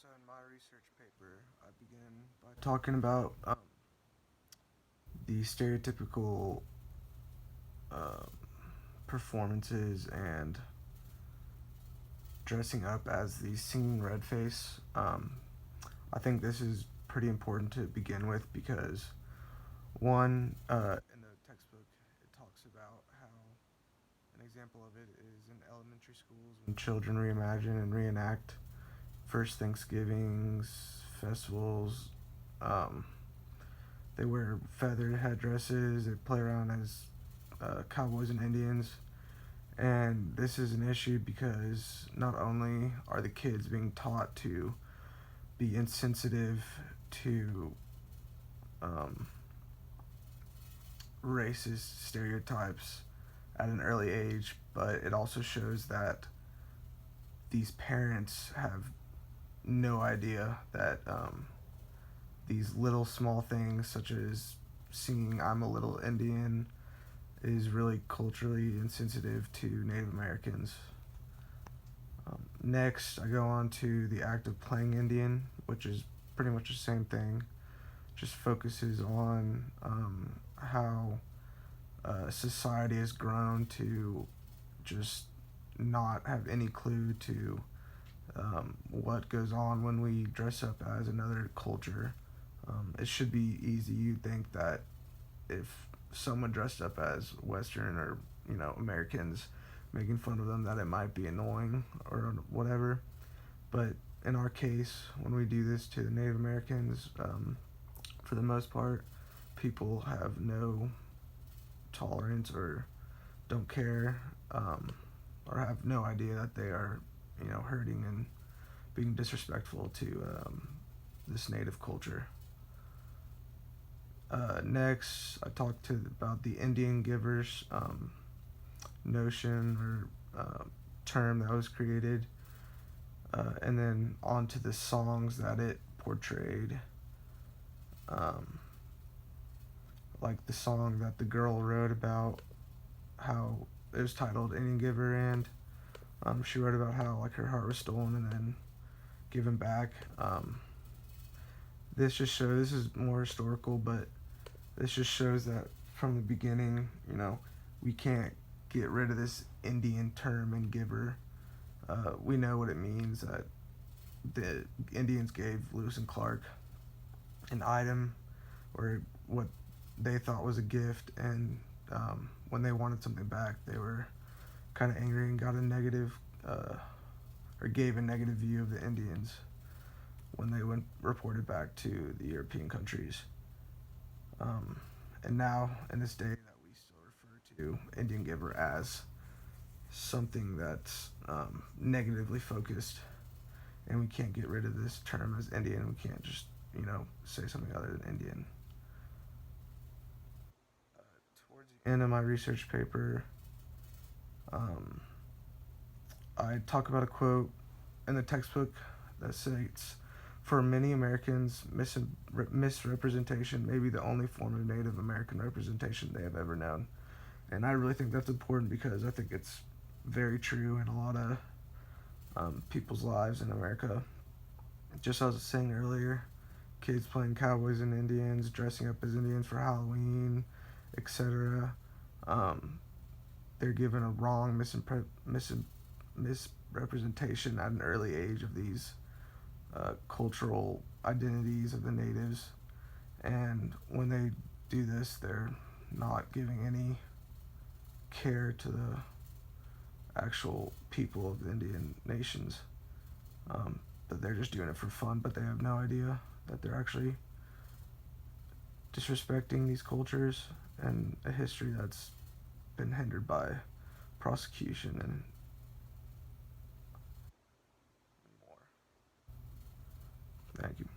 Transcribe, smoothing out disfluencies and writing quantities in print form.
So in my research paper, I begin by talking about the stereotypical uh, performances and dressing up as the singing red face. I think this is pretty important to begin with because one, in the textbook, it talks about how an example of it is in elementary schools when children reimagine and reenact first Thanksgivings, festivals. Um, they wear feathered headdresses. They play around as cowboys and Indians. And this is an issue because not only are the kids being taught to be insensitive to um, racist stereotypes at an early age, but it also shows that these parents have no idea that these little small things, such as singing "I'm a Little Indian," is really culturally insensitive to Native Americans. Next, I go on to the act of playing Indian, which is pretty much the same thing, just focuses on how society has grown to just not have any clue to what goes on when we dress up as another culture. It should be easy. You'd think that if someone dressed up as Western or Americans, making fun of them, that it might be annoying or whatever. But in our case, when we do this to the Native Americans, for the most part, people have no tolerance or don't care, or have no idea that they are, hurting and being disrespectful to this native culture. Next, I talked about the Indian givers notion or term that was created, and then on to the songs that it portrayed. Um, like the song that the girl wrote about how it was titled Indian Giver, and she wrote about how like her heart was stolen and then given back. This is more historical, but this just shows that from the beginning, we can't get rid of this Indian term and giver. We know what it means that the Indians gave Lewis and Clark an item or what they thought was a gift, and when they wanted something back, they were kind of angry and got a negative, or gave a negative view of the Indians when they went reported back to the European countries. Um, and now, in this day, that we still refer to Indian giver as something that's negatively focused, and we can't get rid of this term as Indian. We can't just, say something other than Indian. Towards the end of my research paper, um, I talk about a quote in the textbook that states, "For many Americans, misrepresentation may be the only form of Native American representation they have ever known." And I really think that's important because I think it's very true in a lot of people's lives in America. Just as I was saying earlier, kids playing cowboys and Indians, dressing up as Indians for Halloween, etc. Um, they're given a wrong misrepresentation at an early age of these cultural identities of the natives. And when they do this, they're not giving any care to the actual people of the Indian nations. But they're just doing it for fun, but they have no idea that they're actually disrespecting these cultures and a history that's been hindered by prosecution and more. Thank you.